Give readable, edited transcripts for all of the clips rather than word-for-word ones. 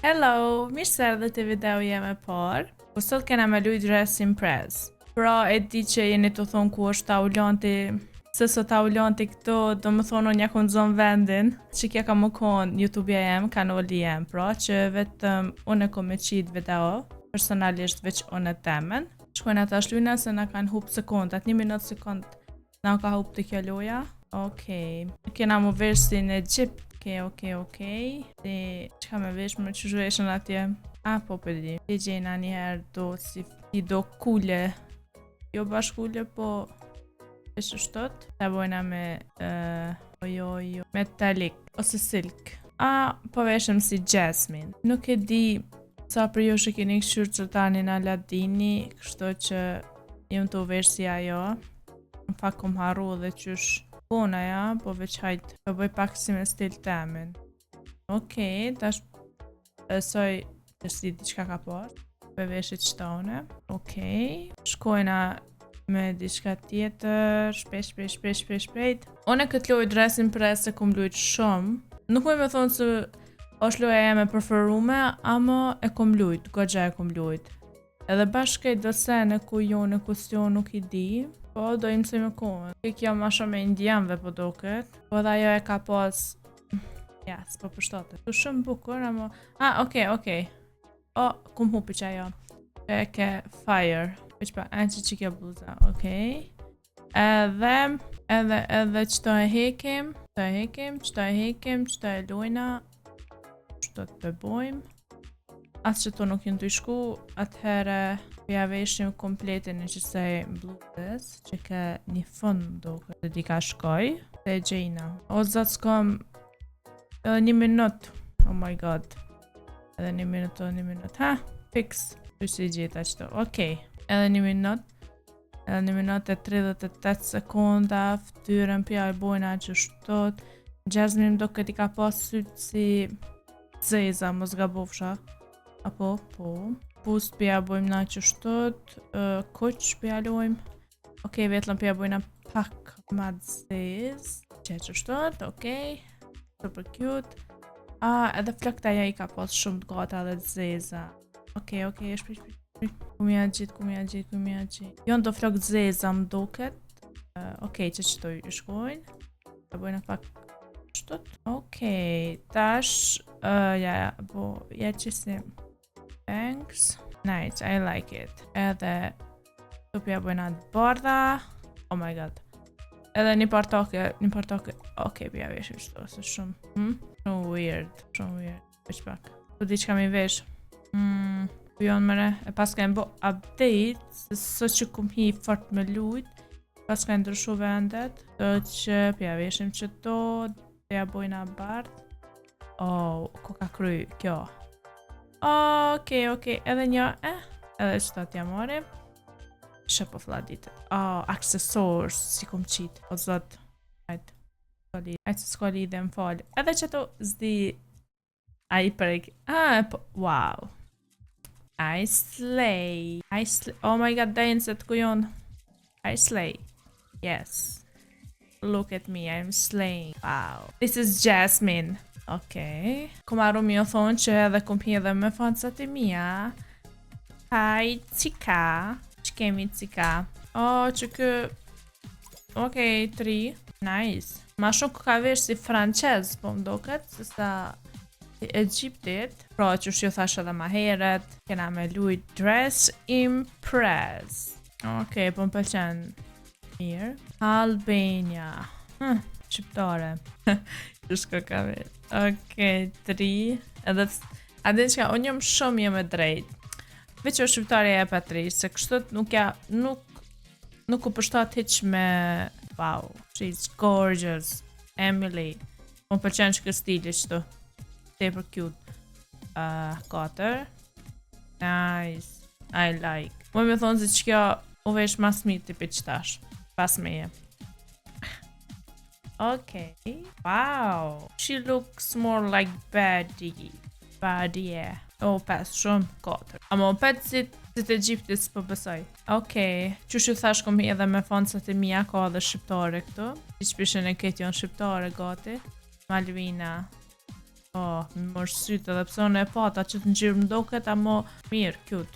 Hello, mirë se erdhët te videoja e parë. Po sot kena me lujt Dress Impress. Pra e di që jeni të thonë ku është taulanti, se sot taulanti këto, do më thonë unë ja ku nëzon vendin, që kja ka më konë YouTube-ja jem, kanali jem, pra që vetëm unë e kom me qitë video, personalisht veç unë e temen. Shkojnë ata shlujna se na kanë hup sekundat, 1 minutë sekund na ka hup të kjo loja. Okej, kena mu vesh në Egypt. Okej. Që ka me vesh më që zhveshën atje? Po përdi. Ti gjena njëherë do si do kule. Jo bashkule, po vesh shtot. Ta bojna me metalik ose silk. Po veshëm si Jasmine. Nuk e di sa për jo që keni këshyrë cërtanin Aladini, kështu që jem të vesh si ajo. Në fakt kom harru dhe qysh bona ja, po veç hajt, po bëj pak si me stil temin. Okej, tash besoj të si diçka ka pas, për veshit shtone. Okej, shkojna me diçka tjetër, shpejt. One këtë lojë Dress Impress se kum lujt shumë. Nuk me thonë se është loja jeme preferume, ama e kum lujt, goxha e kum lujt. Edhe bashkej do sene ku jo në kustion nuk i di, po do im se me kohën. Kjo ma shumë e indianve po doket, po dhe ajo e ka pas... Ja, s'po përshtate. Tu shumë bukur, ama... okej. Kum hupi që ajo. E ke fire. Veç pa, që kjo bluza, okej. Edhe qëto e hekim, qëto e lojna, qëto të përbojmë. Atë që to nuk jënë të shku, atëherë ja veshim kompletin në qësej bluzës, që ke një fund do këtë di ka shkoj, dhe gjejna. O zatë s'kom edhe 1 minut, oh my god, edhe 1 minut, fix, që si gjitha qëto, okej, edhe 1 minut e 38 sekunda, ftyrën pja e bojna që shtot, Jasmine do këtë i ka pas sytë si zeza, mos gabofsha. Po. Boost pja bojmë na që shtot, kuq pja lojmë. Okej, vetlën pja bojna pak ma zez. Që shtot, okej. Super cute. Edhe flokta ja i ka pas shumë të gata dhe zeza. Okej, shprit. Kumja gjitë. Jonë do flok zeza më doket. Okej, që qëtoj i shkojnë. Ja bojna pak shtot. Okej, tash, ja qësim. Thanks. Nice, I like it. Edhe tu pja bojna të bardha. Oh my god. Edhe një partoke. Okej, pja veshë qëto, se shumë. Shumë weird. Veç pak. Tu di që kam i vesh. Jonë mëre. E pas ka e mbo update. Se sot që kum hi fort me lujt. Pas ka e ndryshu vendet. Do që pja veshim qëto. Pja bojna bardh. Ko ka kry kjo. Okej, edhe një, edhe qëta t'ja morim. Shë po fladit. Accessors, si kum qitë. O zot, hajtë se s'ko lidhe më falë. Edhe qëto zdi, i prek. Wow. I slay. Oh my god, dajnë se t'kujon. I slay. Yes. Look at me, I'm slaying. Wow. This is Jasmine. Okej. Kom arru mi o thonë që edhe kom hi edhe me fansat e mija. Hi, cika. Që kemi cika? Që kë... Okej, 3. Nice. Ma shumë ka vesh si franqez, po mdoket, se sa Egyptit. Pra që shjo thash edhe ma heret. Kena me lujt Dress Impress. Okej, po më pëlqen. Mirë. Albania. Shqiptare. Shko ka vesh. Okej, 3. Edhe, adin që ka, unë jam shumë jem e drejt. Veç o shqiptarja e pa 3, se kështot nuk u përshtat hiq me... Wow, she's gorgeous. Emily. Më përqen që kë stili qëto. Super cute. 4. Nice. I like. Më me thonë si që kjo u vesh mas mi tipi qëtash. Pas meje. Okay. Wow. She looks more like Baddie. Yeah. Pas shumë 4. Ama 5 si të Egyptis po besoj. Okej. Qysh ju thash kom hi edhe me fansat e mija, ka edhe shqiptare këtu. I që pishen e këtë janë shqiptare gati. Malvina. Oh, më mërë sytë edhe pse unë e pata që të ngjyrë më doket, amo mirë, cute.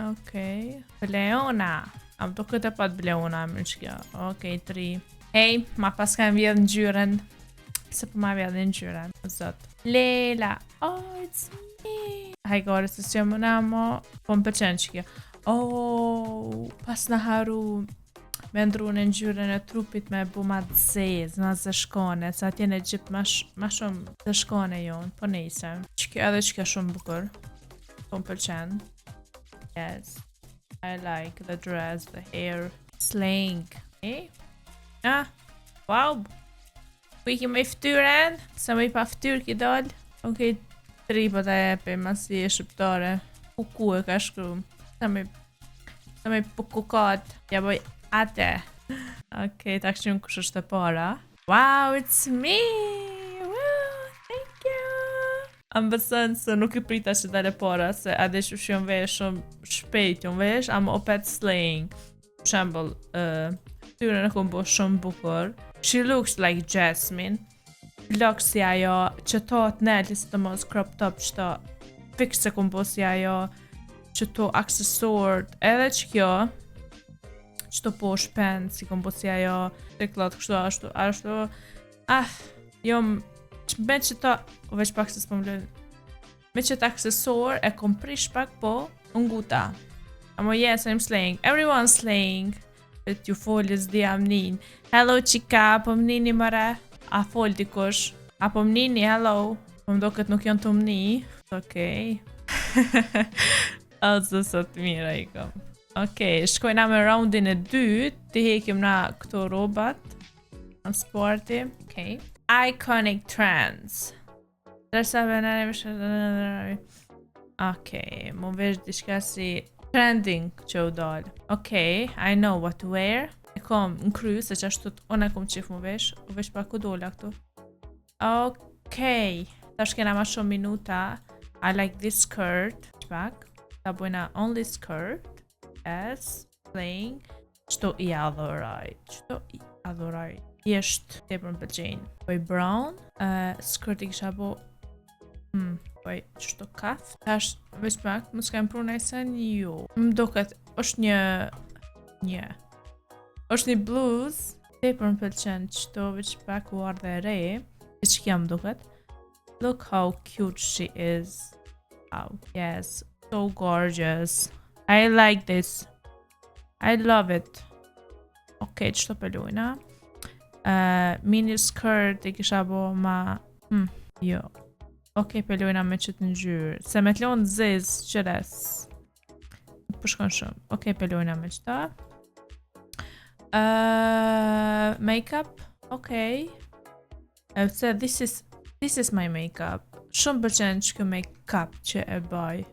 Okej. Bleona. A më doket e pat Bleona, më që kjo. Okej, 3. Hej, ma pas ka vjedh ngjyrën. Se po ma vjedh ngjyrën, zot. Lela. Oh, it's me. Hajgore, se që më amo, po më pëlqen që kjo. Oh, pas në haru me ndru në ngjyrën e trupit me bu ma zez, ma zeshkone, sa atje në gjip ma shumë zeshkone jonë, po nejse. Që kjo edhe që kjo shumë bukur, po më pëlqen. Yes, I like the dress, the hair, slaying. Okay? Ah, wow, ku i kime i ftyren, sa me i pa ftyr ki dal. Okej, 3 po ta jepi, mas i e shqiptare. Ku e ka shkru, sa me pukukat, ja boj ate. Okej, ta këshim kush është e para. Wow, it's me! Wow, thank you! Am besën se nuk i prita që dale para, se ade që shion vesh shumë shpejt jon vesh, am opet slaying. Për shembull, tyre në kom bo shumë bukur. She looks like Jasmine. Looks si ajo, që to të nelli së të mos crop top që to fix se kom bo si ajo, që to aksesort, edhe që kjo, që to po shpen, si kom bo si ajo, triklot, kështu, ashtu, jo, me që to, veç pak se s'po më lënë, me që të aksesor, e kom prish pak po, nguta. Amo yes, I'm slaying, everyone's slaying, bet ju folis di amnin. Hello, qika, po mnini mëre, a fol dikush, apo mnini, hello, po mdo këtë nuk janë të mni, okej. Alë sot mira i kom. Okej, shkojna me roundin e 2, të hekim na këto robat. Në sporti. Okej. Iconic trends. Dresa venere më shërë. Okej, mu vesh diçka si trending që u dalë. Okej, I know what to wear. E kom në kry, se që ashtu unë e kom qif mu vesh. U vesh pa ku dola këtu. Okej, ta shkena ma shumë minuta. I like this skirt. Pak. Ta bojna only skirt. Yes. Playing. Qëto i adhoraj. Jesht te për më pëlqenj. Poj brown. Skirt i kisha bo. Poj qëto kaf. Tash veç pak. Më s'ka impru nejsen. Jo. Më do këtë. është një. është një bluz. Te për më pëlqen. Qëto veç pak u ardhe re. E që kja më do këtë. Look how cute she is. Wow. Yes. So gorgeous. I like this. I love it. Okej, qëto pelujna. Mini skirt i kisha bo ma... jo. Okej, pelujna me qëtë ngjyrë. Se me t'lon ziz qëres. Përshkon shumë. Okej, pelujna me qëta. Makeup. Okej. Se this is my makeup. Shumë pëlqen që kjo make-up që e baj.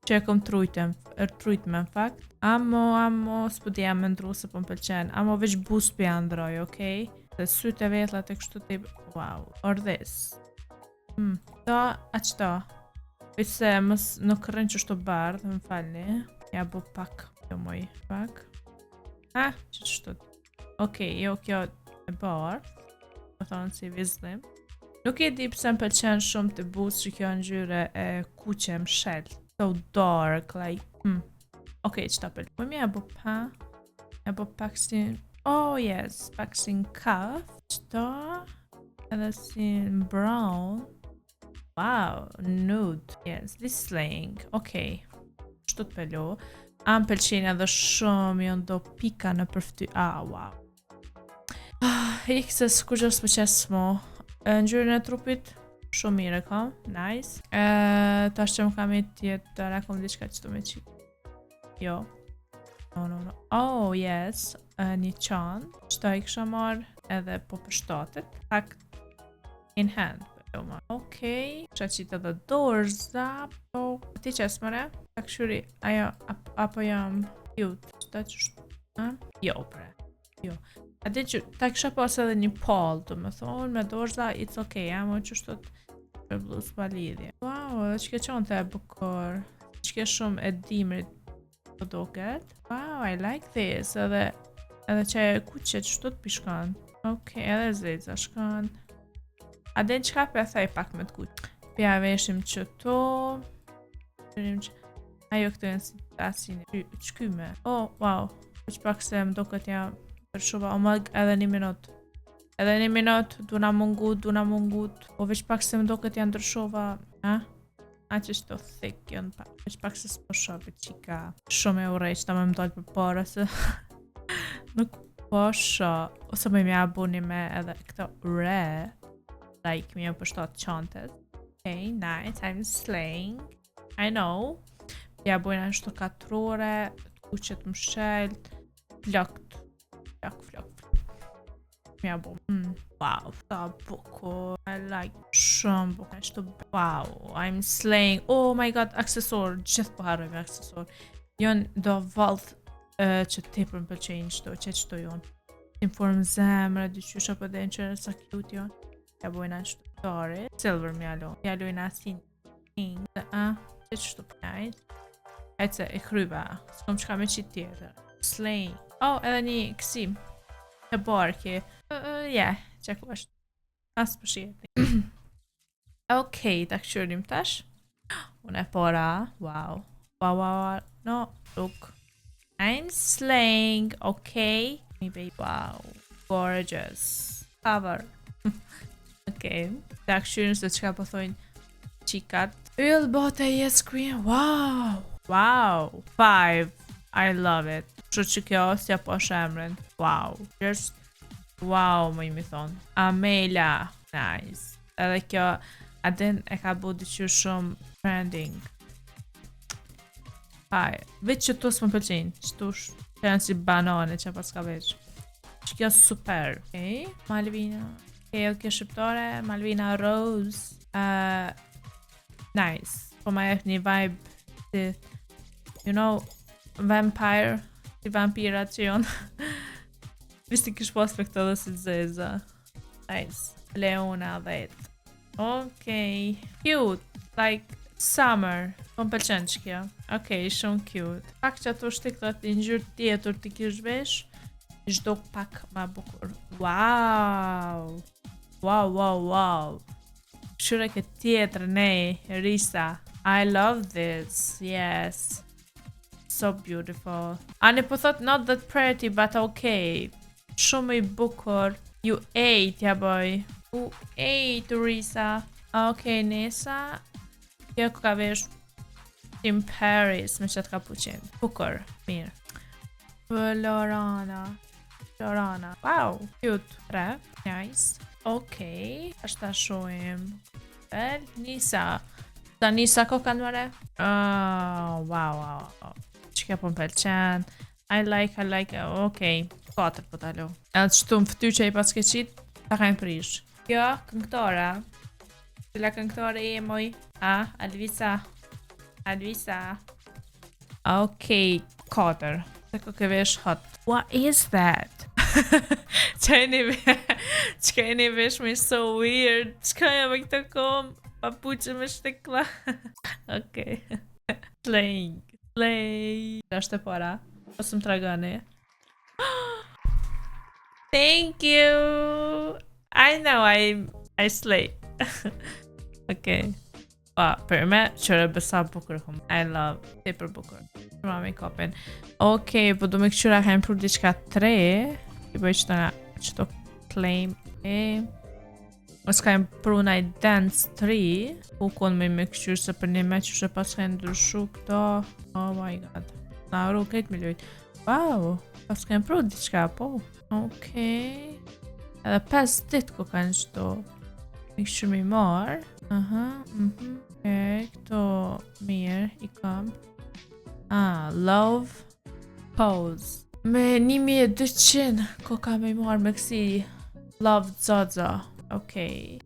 Që e kom trujt me në fakt. Amo, s'po dhja me ndru se po më pëlqen. Amo veç boost për janë ndroj, okej? Dhe syt e vetlat e kështu tip, wow. Or this. Ta, a qëta? Veç se mës nuk rën që shto bardh, më falni. Ja bo pak, jo moj, pak. Ha, që të shtot. Okej, jo kjo e bardh. Po thonë si vizlim. Nuk e di pëse më pëlqen shumë të boost që kjo ngjyre e kuqe më shelt. So dark, like, Okej, qëta pëllë. Po mi e bo pa. E bo pak si... Oh, yes. Pak si në kaf. Qëta. Edhe si në brown. Wow, nude. Yes, this slaying. Okej. Qëto të pëllu. Am pëlqen edhe shumë jonë do pika në përfty. Wow. Ikë se s'ku gjës për qesë mo. Ngjyrën e trupit. Shumë mire kam. Nice. Tash që më kam i tjetë. Dara kom diçka që të me qikë. Jo. No. Oh, yes. Një qanë. Qëta i kësha marrë edhe po për shtatet. Pak in hand. Okej. Kësha qitë edhe dorza. Po. Ti qesë mëre? Ta këshuri. Ajo. Apo jam cute. Qëta qështë? Jo, pre. Jo. A di që ta kësha pas edhe një pall, të më thonë, me dorza, it's okay, amo qështë të për bluz pa lidhje. Wow, edhe që ke qonë të e bukur. Që ke shumë e dimrit. Wow, I like this. Edhe që e kuqe qështu të pishkan. Okej, edhe zeza shkan. A den qka për thaj pak me t'kuq. Pja veshim qëto. Ajo këtë në asin. Qkyme. Oh, wow. Që pak se më do këtë ja përshova. O më edhe 1 minut. Edhe 1 minut. Duna mungut. O veç pak se më do këtë ja ndryshova. Ha? A që shto thick jën pak. Veç pak se s'po shopi qika. Shumë e urej që ta me më dojnë për para se. Nuk po sho. Ose me mja buni me edhe këto re. Like mi e përshtot qantet. Okay, nice. I'm slaying. I know. Ja bujna në shto 4 ore. Kuqet më shelt. Flokt. Flok. Mja bu. Wow, ta bukur. I like shumë bukur. Shto wow, I'm slaying. Oh my god, aksesor. Gjithë po harroj me aksesor. Jon do vallth që tepër më pëlqejnë shto, që jon. Në formë zemre, dyqysha për dhe në qërë sa cute jon. Ja bujna në shto tari. Silver mjalo. Mjalo i nasin. Qështu përnajt. Hajtë se e kryva. S'kom qka me qitë tjetër. Slaying. Oh, edhe një kësim. E barki. Yeah, qeku është. Asë për shjetë. Okej, ta këshurim tash. Unë e pora. Wow. No, look. I'm slaying. Okay. Me baby. Wow. Gorgeous. Cover. Okay. Ta këshurim se qka po thojnë qikat. Yll bote yes cream. Wow. 5. I love it. Që që kjo s'ja po shemrin. Wow. Just wow, më imi thonë. Amelia. Nice. Edhe kjo, adin e ka bu diqyr shumë trending. Veç që tu s'më pëlqin. Qëtush. Që janë si banane që pas ka veç. Që kjo super. Okay. Malvina. Okay, edhe kjo shqiptore. Malvina Rose. Nice. Po ma jef një vibe si, you know, vampire. Si vampirat që jonë. Vishti kish pas për këtë dhe si zeza. Nice. Leona 10. Okay. Cute. Like summer. Po më pëlqen që kjo. Okay, shumë cute. Pak që ato shtiklat i njërë tjetër t'i kish vesh. Ishdo pak ma bukur. Wow. Shure këtë tjetër nej. Risa. I love this. Yes. So beautiful. Ani po thot not that pretty, but okay. Shumë i bukur. You ate, ja boy. You ate, Risa. Okay, Nisa. Kjo ka vesh in Paris me qatë kapuqin. Bukur. Mirë. Lorana. Wow. Cute. Rep. Nice. Okay. Ashta shohim. Bel. Nisa. Ta Nisa ko kanë mëre? Wow. Që po më pëlqen. I like, okay. 4 po talo. Edhe qëtu më fëty që i pas ke qit, ta ka në prish. Kjo, këngëtora. Cila këngëtore e moj? Alvisa. Okay, 4. Se ko ke vesh hot. What is that? Që e një vesh me so weird. Qka e me këto kom? Papuqe me shtekla. Okay. Slaying. Është e para. Ose më tragani. Thank you. I know I slay. Okay. Për me qërë besa bukur hum. I love. Super bukur. Shma me kopin. Okay, po du me këqyra ka impru diqka 3. I bëj qëto claim. Ose ka impru na i dance 3. U kon me këqyrë se për një me që pas ka ndryshu këto. Oh my god. Na ru këtë me lujt. Wow. Pas ka impru diqka po. Okay. Edhe 5 dit ko kanë qëto. Me këqyrë mi marë. Këto mirë i kam. Love pose. Me 1200 ko ka me marë me kësi Love Zozo. Okay.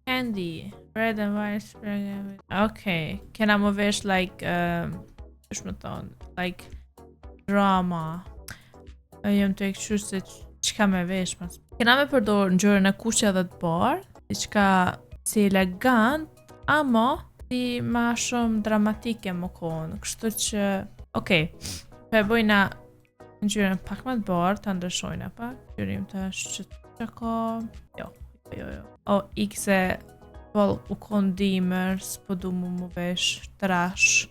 Candy. Red and white spring. Okay. Kena më vesh like është më thonë like drama. Jem të e këshur se qka me vesh mas. Kena me përdor në gjërën e kuqe dhe të barë. Qka si elegant, ama si ma shumë dramatike më konë. Kështu që okej. Pe bojna në gjyrën pak më të barë, të ndryshojna pak. Gjyrim të shqytë që ka... Jo, Jo. O, ikse, po u kondimer, s'po du mu vesh, trash.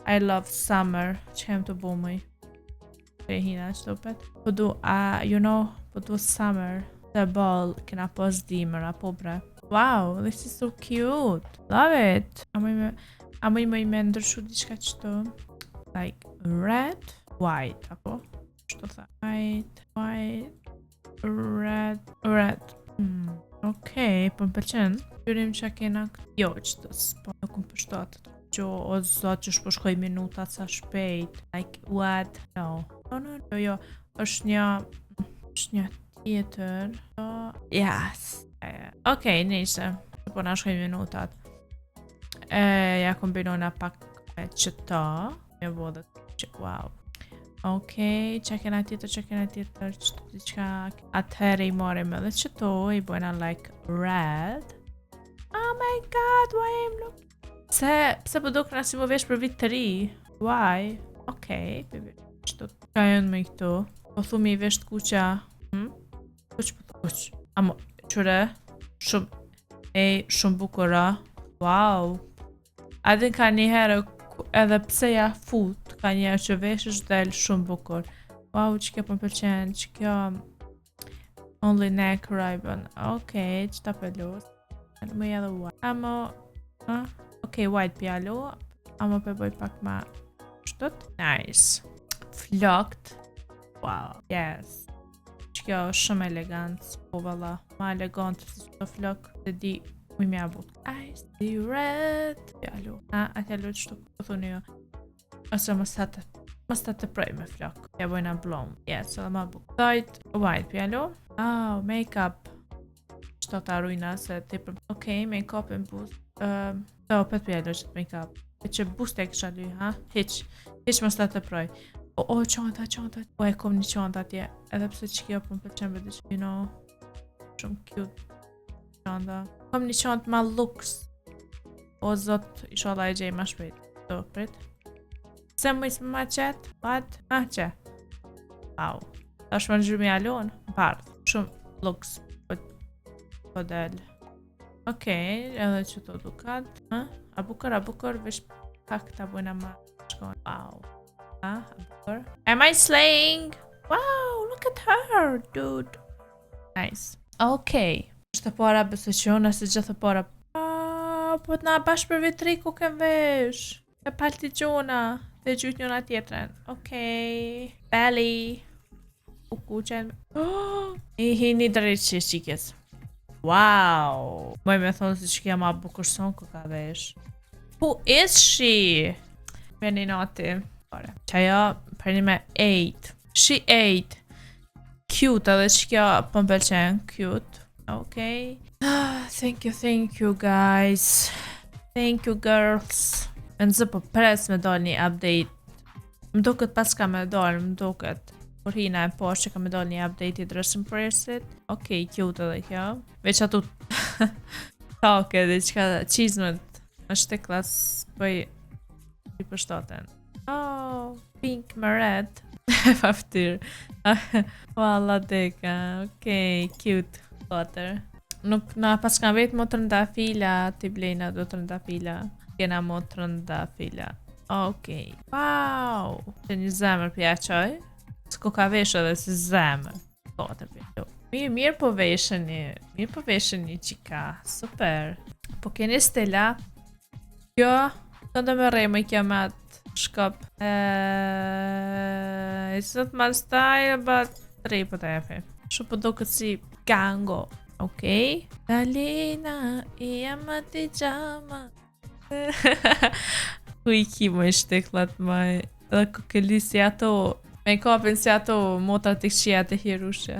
I love summer, që kem të bu mëj. Hina që të pet. Po du, po du summer. The ball, kena pos dimër, apo bre. Wow, this is so cute. Love it. A mëj me ndryshu diçka qëto. Like, red, white, apo? Qëto tha? White, red. Okej, po më pëlqen. Pyrim që kena jo, qëtës, po nuk më përshtot. Gjo, o zot që shpo shkoj minutat sa shpejt. Like, what? No. Jo, është një tjetër. Yes. Okej, nise. Po na shkoj minutat. Ja kombinona pak me qëta. Me vodët që, wow. Okej, që kena tjetër, qëka atëherë i marim edhe qëto, i bojna like red. Oh my god, why am look? Pse po do këna si më vesh për vit të ri? Why? Okej, qëto ka jënë me këto. Po thumi i vesh të kuqa. Kuq. Amo, qëre, shumë bukura. Wow. Adin ka njëherë, edhe pse ja fut, ka njëherë që vesh është del shumë bukur. Wow, që kjo për përqenë, që kjo only neck ribbon. Okej, që ta pëllus. Më edhe white. Amo, okej, white pjallu. Amo përboj pak ma shtut. Nice. Flokt. Wow, yes. Që kjo është shumë elegant. Po valla, ma elegant si qëto flok. Dhe di, uj mja but. I see red. Pjallu. Atjallu që të thuni jo. Ose mës të prej me flok. Ja bojna blom. Yes, edhe ma but. Thojt, white pjallu. Oh, make-up. Qëto ta rujna se tipër. Okej, make-up-in boost. Do, pet pjallu që të make-up. E që boost e kësha ly, ha? Hiq mës të proj. O, qanta. O, e kom një qanta atje. Edhe pse që kjo për më përqen vëdi që, shumë cute qanta. Kom një qantë ma lux. O, zot, ishala e gjej ma shpejt. Do, prit. Se më isë ma qet? What? Që? Wow. Ta shmë në gjyrë me alon? Bardh. Shumë lux. Po del. Okej, edhe që to dukat. A bukur, vesh pak ta bujna ma shkon. Wow. A bukur. Am I slaying? Wow, look at her, dude. Nice. Okej. Është para besoj që unë se gjithë para. Po t'na bash për vitri ku kem vesh. E palti gjona. Dhe gjyt njona tjetren. Okej. Belly. U kuqen. I hini drejt që shikjes. Wow. Moj me thonë se që kja ma bukur son ku ka vesh. Who is she? Veni nati. Qaja përni me 8. She 8. Cute edhe që kja po m'pëlqen. Cute. Okay. Thank you guys. Thank you girls. Nëzë po pres me dal një update. Më duket pas ka me dal, më duket. Por hina e poshtë që ka me dal një update i dreshën presit. Okej, cute edhe kjo. Veç atu take dhe qka qizmet është të klas bëj i përshtaten. Oh, pink më red. Faftyr. Walla deka. Okej, cute. Water. Nuk na pas ka vetë më të rënda fila, t'i blejna do të rënda fila. Kena më të rënda fila. Okej. Wow. Që një zemër pja qoj. S'ko ka vesh edhe si zemër. Mirë po veshëni qika. Super. Po keni Stella. Kjo, të ndë më rejmë i kjo me atë shkop. It's not my style, but 3 po të jepi. Shumë po do këtë si gango. Okej. Dalina, i ama ti gjama. Ku i ki më i shteklat maj. Dhe ku këlli si ato. Make-upin si ato mota të këshia të hirushe.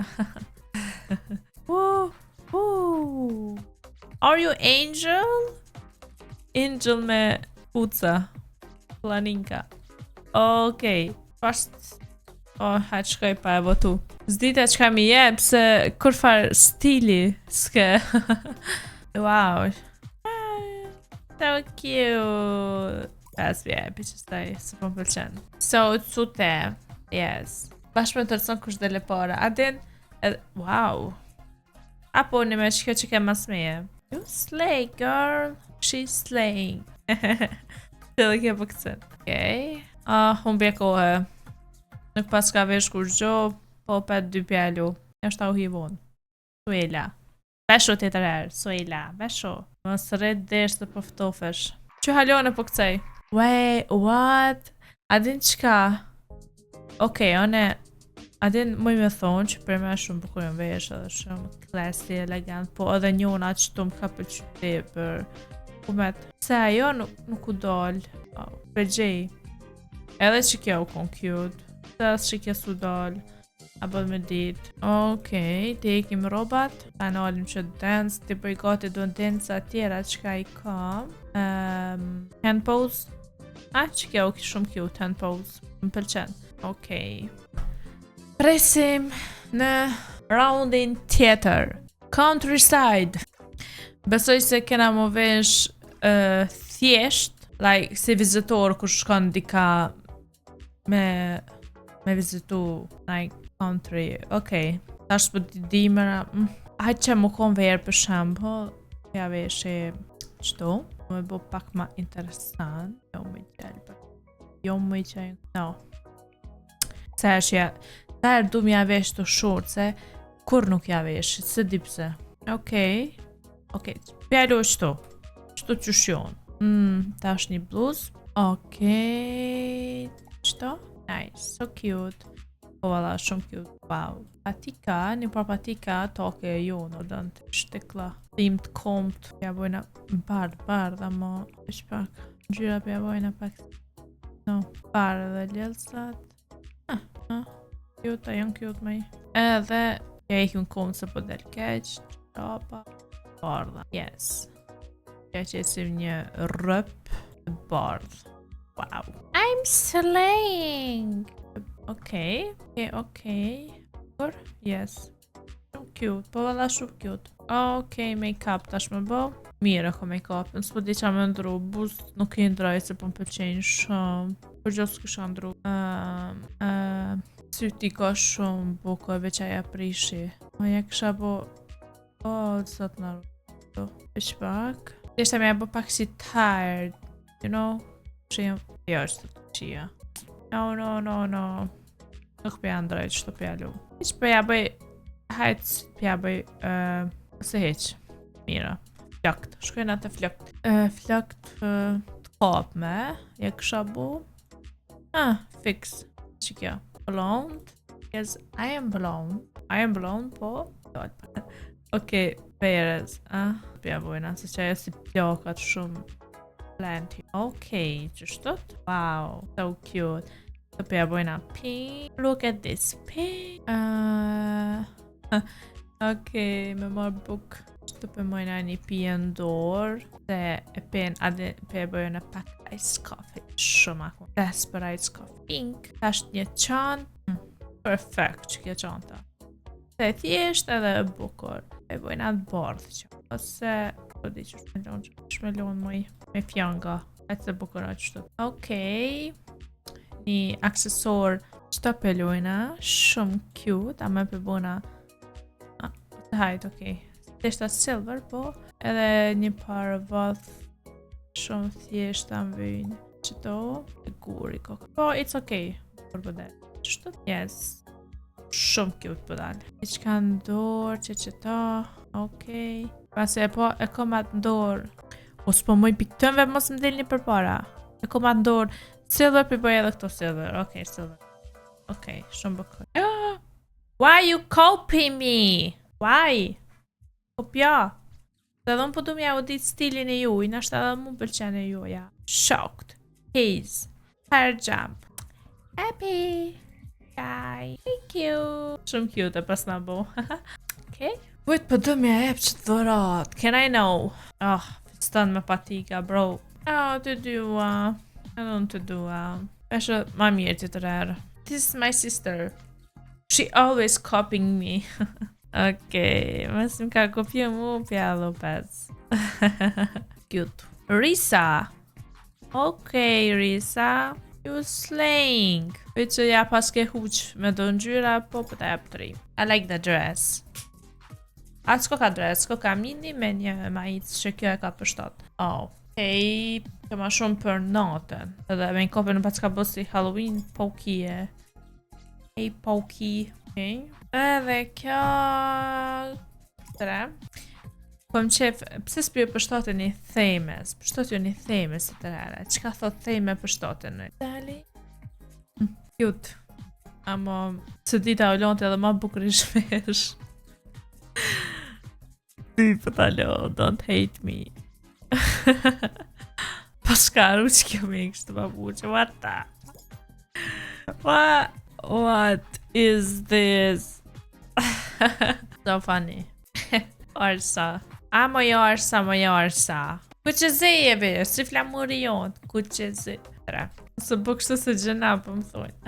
Are you Angel? Angel me puca. Planinka. Okej. Pasht. Hajtë shkoj pa e botu. Zdita që kam i jeb se kur far stili s'ke. Wow. So cute. Pas vjepi që staj se po më pëlqen. So, cute. Yes. Bashkë me të rëson kush dhe le para. Adin, wow. Apo një me që ke mas meje. You slay, girl. She's slaying. Të dhe ke për këtën. Okej. Unë bje kohë. Nuk pas ka vesh kur gjo, po pet 2 pjallu. Eshtë au hivon. Suela. Vesho të të rërë. Suela. Vesho. Më sëret desh të pëftofesh. Që halone po këcej? Wait, what? Adin qka? Okej, one... Adin mëj me thonë që për me shumë bukurën vesh edhe shumë classy, elegant, po edhe njona që të më ka pëlqyte për kumet. Se ajo nuk u doll, përgjej. Edhe që kjo u kon cute, se asë që kjo su doll, apo me dit. Okej, te ikim robat, ta në alim që dance, të bëj gati do në dance atjera që ka I kam. Hand pose. Që kjo u shumë cute, hand pose. Më pëlqen. Okej. Presim në roundin tjetër. Countryside. Besoj se kena më vesh thjesht, like, si vizitor kur shkon dika me vizitu, like, country. Okej. Tash për dimëra. Hajtë që më kon verë për shembo. Ja vesh e qëto. Me bo pak ma interesant. Jo më I gjellë për. Jo më I gjellë. No. Se është ja. Ta du m'ja vesh të shortë, se kur nuk ja vesh, se di pse. Okej. Pjallu është to. Qëto që shion. Ta është një bluz. Okej. Qëto? Nice, so cute. Po valla, shumë cute. Wow. Patika, një par patika, toke e jo në dënd. Shtekla. Thimt, komt. Ja bojna bardh, ama është pak. Gjyra për ja bojna pak. No, bardh dhe ljelësat. Cute, janë cute me I. Edhe, ja I kun komë se po del keq, qapa, bardha. Yes. Ja qesim një rëp bardh. Wow. I'm slaying! Okej. Kur? Yes. Shumë cute, po valla shumë cute. Okej, make-up tash me bo. Mire ko make-up, nësë po di qa me ndru, bus nuk I ndraj se po më pëlqenjë shumë. Për gjo s'kisha ndru. Syti ka shumë buko, veç aja prishi. Ja kësha bo... sot në rrë. Veç pak. Ishte me ja bo pak si tired. You know? Jo është të qia. No. Nuk për janë drejt që të pjallu. Veç për ja bëj... Hajtë për ja bëj... Se heq. Mira. Flakt. Shkojnë atë flakt. Flakt të kapme. Ja kësha bo... Fix. Që kjo. Blonde. Yes, I am blonde. Po. Okej, Perez. Pja bojna, se që ajo si plokat shumë plenty. Okej, qështot? Wow, so cute. So pja bojna pink. Look at this pink. Okej, me marrë buk. Qëto për mojna një pijen dorë. Se e pen, adhe pja bojna pak ice coffee. Shumë akun. Desper ice coffee. Pink. Tasht një qantë. Perfect që kjo qanta. Se thjesht edhe e bukur. E bojna të bardhë që. Ose... Po di që shmelon me fjanga. E të bukur a qëtë. Okej. Një aksesor qëto pelojna. Shumë cute. A me përbona... Hajt, okej. Thjeshta silver, po. Edhe një parë vath. Shumë thjeshta më vyjnë. Qëto. E guri kokë. Po, it's okej. Por bëdel. Qështot? Yes. Shumë cute pëdal. I qka ndorë, qëta. Okej. Pasi e po, e kom atë ndorë. O s'po moj piktënve, mos më delni për para. E kom atë ndorë. Silver, për bëj edhe këto silver. Okej, silver. Okej, shumë bëkër. Why you copy me? Why? Kopja. Dhe dhe më po du mja u ditë stilin e juj. Nashtë edhe mu pëlqen e juja. Shocked. Haze. Hair jump. Happy. Guy. Thank you. Shumë cute e pas nga bo. Okay. Vujt për du mja ep që të dhurat. Can I know? Stan me patika, bro. Të dua. E dhun të dua. Peshe ma mirë të të rrë. This is my sister. She always copying me. Okej, mas më ka kopju mu pja Lopez. Cute. Risa. Okej, Risa. You slaying. Për që ja pas ke huq me do ngjyra, po për ta jap 3. I like the dress. Atë s'ko ka dres, s'ko ka mini me një majic që kjo e ka për shtat. Okej, të ma shumë për natën. Edhe me një kopë në pas ka bës si Halloween pokie. Hey pokie. Okej. Edhe kjo... 3. Po më qef, pse s'pjo për shtatën i themes? Për shtatën i themes të tërere. Qka thot theme për shtatën? Dali? Cute. Amo, së dita o lonte edhe ma bukur i shpesh. Ty për talo, don't hate me. Paskaru që kjo me kështë më buqe, what the? What is this? So funny. Arsa. Moj arsa. Ku që zi e be, si flamuri jonë, ku që zi. Se po kështë se gjena për më thujnë.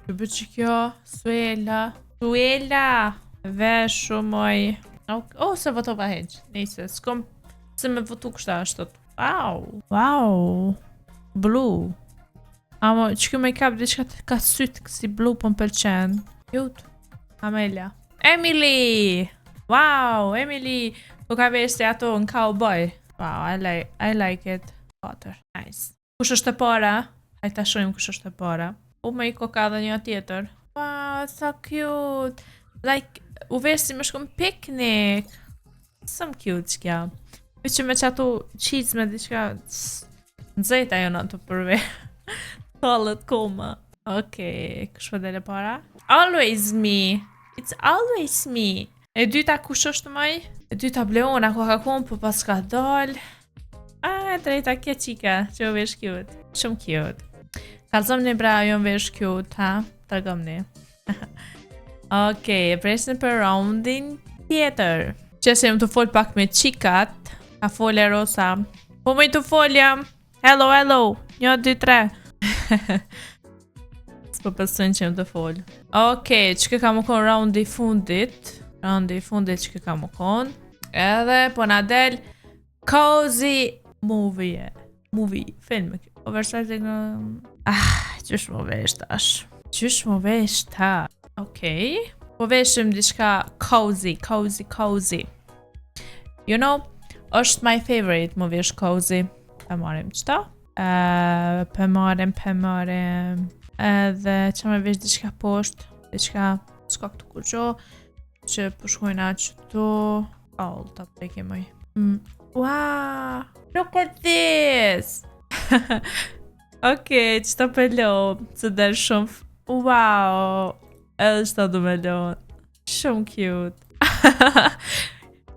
Që bë që kjo, Suela. Veshu moj. Se votova heq. Nise, s'kom se me votu kështa ashtot. Wow. Blue. Amo, që kjo me kap diçka ka sytë kësi blue për më pëlqen. Cute. Amelia. Emily! Wow, Emily. Po ka veshte ato në cowboy. Wow, I like it. 4. Nice. Kush është e para? Hajtë ta shojmë kush është e para. Me i koka dhe një tjetër. Wow, so cute. Like, u veshti me shkom piknik. Some cute që kja. Që me qatu cheese me diqka nëzeta jo në të përve. Talët koma. Okej, kush për dele para? Always me. It's always me. E dyta kush është maj? E dyta Bleona ku ka kom për pas ka dal. Drejta kje qika që u vesh cute. Shumë cute. Kalzom një bra jo vesh cute, ha? Tërgom një. Okej, e presin për roundin tjetër. Që se jam të fol pak me qikat. Ka folja Rosa. Po me të folja. Hello. 1, 2, 3. S'po pësën që jam të fol. Okej, që ka më konë roundi fundit. Që ka më konë. Edhe po na del Cozy movie. Film. Oversize nga... Qysh më vesh tash. Okej. Po veshim diçka cozy. You know, është my favorite më vesh cozy. Për marim qëta? Për marim. Edhe që me vesh diçka poshtë. Diçka s'ka këtu kur gjo. Që përshkojna qëtu. Ta të peke moj. Wow! Look at this! Okej, qëta pëllo. Që del shumë... Wow! Edhe qëta du me lo. Shumë cute.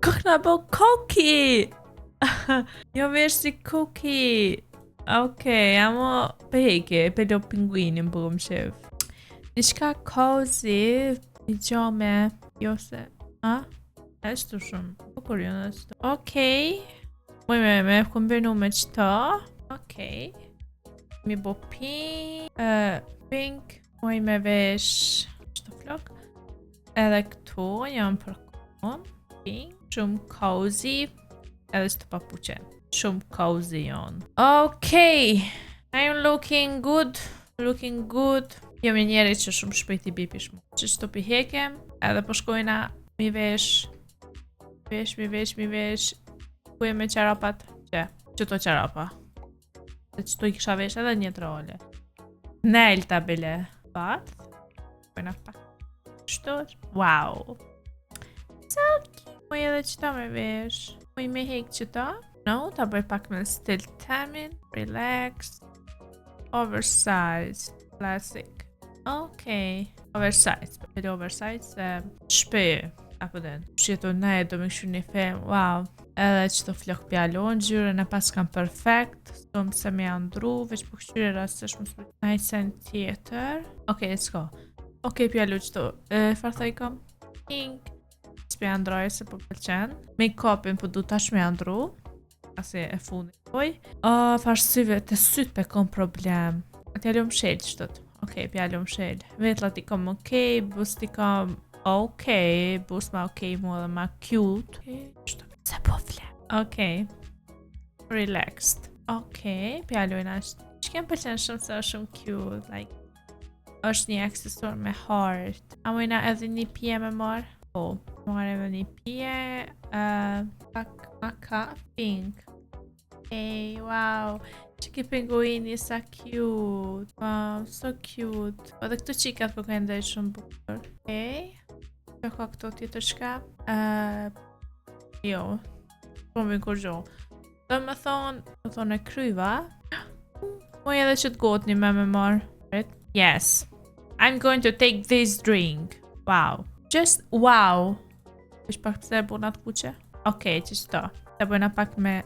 Kokna bo Koki! Jo vesh si Koki. Okej, amo peke. Pëllo pinguinin për më shef. Nishka cozy. Pijame. Jo se. Eshtu shumë. Kur jo në eshtu. Okej. Moj me këmbirnu me qëta. Okej. Mi bo pink. Moj me vesh... Qëto flok. Edhe këtu jam për kon. Pink. Shumë cozy. Edhe qëto papuqe. Shumë cozy jonë. Okej. I'm looking good. Jo me njeri që shumë shpejt i bipish mu. Që qëto pi hekem. Edhe po shkojna mi vesh. Mi vesh. Ku e me qarapat? Qëto qarapa. Dhe qëto i kisha vesh edhe një trole. Nail tabile. Bath. Kujna pak. Shtor. Wow. So cute. Moj edhe qëta me vesh. Moj me hek qëta. No, ta bëj pak me stil tamin. Relax. Oversized. Classic. Okej. Oversized. Për oversized. Shpej. Apo den. Shqeto ne do me këshu një film. Wow. Edhe qëto flok pjallon. Gjyre në pas kam perfect. Stom se me andru. Veç po këshyre rastesh më së najsen tjetër. Okej, let's go. Okej, pjallu qëto. Farta i kam. Pink. S'pe androj se po pëlqen. Make-upin po du tash me andru. Asi e fundit. Farsyve të syt pe kom problem. Pjallu më shel qëtot. Okej, pjallu më shel. Vetlat i kam okej. Bust i kam okej. Bust ma okej mu edhe ma cute. Qëto se po flem. Okej. Relaxed. Okej, pjallujna është. Që kem pëlqen shumë se është shumë cute. Like, është një aksesor me heart. A mojna edhe një pje me marë? Po. Marrë një pije. Maka pink. Hey, wow. Që ki pinguini sa cute. Wow, so cute. O dhe këtu qikat po ka ndaj shumë bukur. Hey. Që ka këto tjetër shka? Jo. Po më kur gjo. Dhe më thonë e kryva. Moj edhe që t'got një me marë. Yes. I'm going to take this drink. Wow. Just wow. Ish pak pëse e buna t'kuqe? Okej, që qëto. Se bujna pak me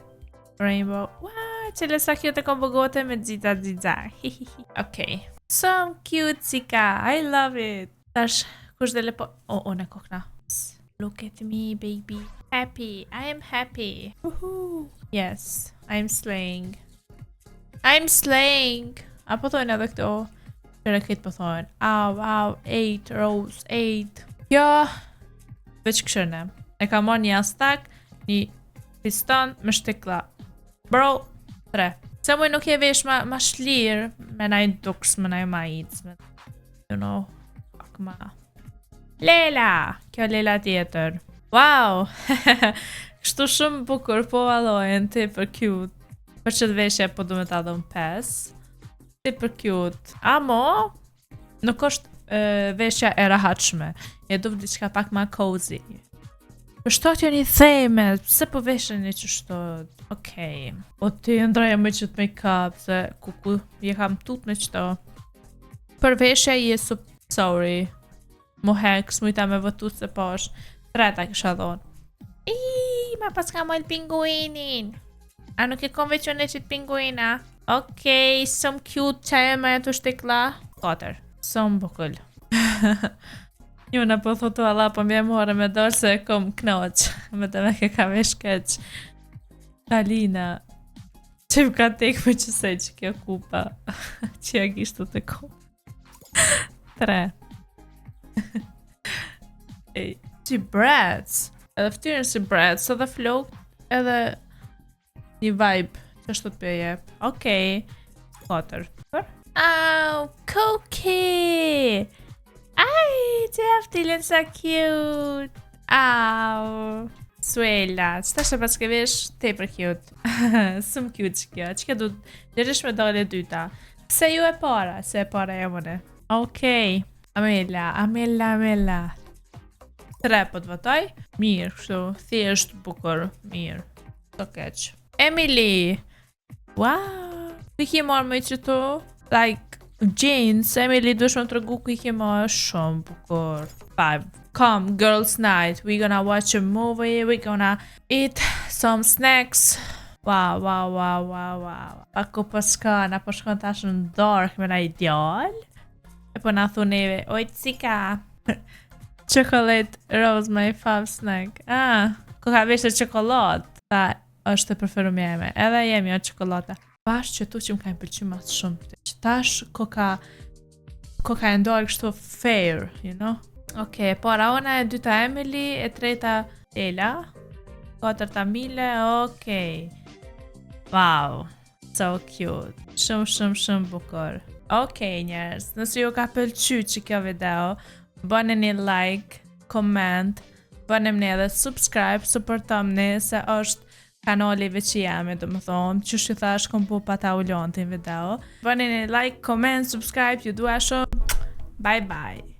rainbow. Wow, që lesa cute e kom bëgote me dzita. Okej. So cute, Sika. I love it. Tash, kush dhe lepo... në kokna. Look at me, baby. Happy. I am happy. Woohoo. Yes, I'm slaying. I'm slaying. Apo thojnë edhe këto. Qëre këtë po thojnë. Au, 8, Rose, 8. Kjo, veç këshërne. E ka marrë një astak, një piston me shtikla. Bro, 3. Se muj nuk je vesh ma shlirë, me naj duks, me naj ma ic. You know, pak ma. Lela! Kjo Lela tjetër. Wow! Kështu shumë bukur, po valojnë, ti për cute. Për që të veshje, po du me ta dhëm 5. Ti për cute. Amo, nuk është veshja e rahatshme. Je duv diçka pak ma cozy. Për shtot një theme, pse po veshën një që shtot? Okej. O ti ndraja me qëtë make-up, se kuku je kam tut me qëto. Për veshja je sorry. Mu heks, mujta me vëtu se posh. 3 ta kisha dhonë. Ma pas ka mojnë pinguinin. A nuk e kom veqën e qitë pinguina? Okej, some cute qaj e me të shtikla. 4. Some bukull. Njuna po thotu Allah, po mbje more me dorë se kom knoq. Me të me ke ka vesh keq. Alina. Që më ka tek me që se që kjo kupa. Që ja gishtu të kupa. 3. Që brats. Edhe ftyrën si brats, edhe flow, edhe një vibe. Që është të jep. Okej. 4. Au, Cookie! Ai, që aftilën sa cute! Au! Suela, që ta shë pas ke vesh, te për cute. Shumë cute që kjo. Që ke du dërësh me dole dyta. Se ju e para, se e para e mëne. Okej. Amela. 3 po të votoj. Mirë, kështu. Thjesht bukur. Mirë. To keq. Emily! Wow! Ku ki marrë me që tu? Like, jeans. Emily dush me të rëgu ku ki marrë shumë bukur. 5. Come, girls night. We're gonna watch a movie. We're gonna eat some snacks. Wow. Ako po s'ka, na po shkon tash në dark me na ideal. E po na thuneve, oj Sika. Chocolate rose, my fave snack. Ko ka veshte çokolad. Ta është e preferuar jeme. Edhe jemi o çokolata. Bash që tu që më ka pëlqy mas shumë. Që tash koka e ndorë kështu fair, you know? Okej, para ona e dyta Emily, e treta Lela, 4ta Mile, okej. Wow, so cute. Shumë bukur. Okej njerës, nëse ju ka pëlqy që kjo video, bëni një like, comment, bëni një edhe subscribe, supportomni se është kanali veç jemi, do më thonë, që shë thash kom po pata ullon të video. Bëni një like, comment, subscribe, ju dua shumë. Bye bye.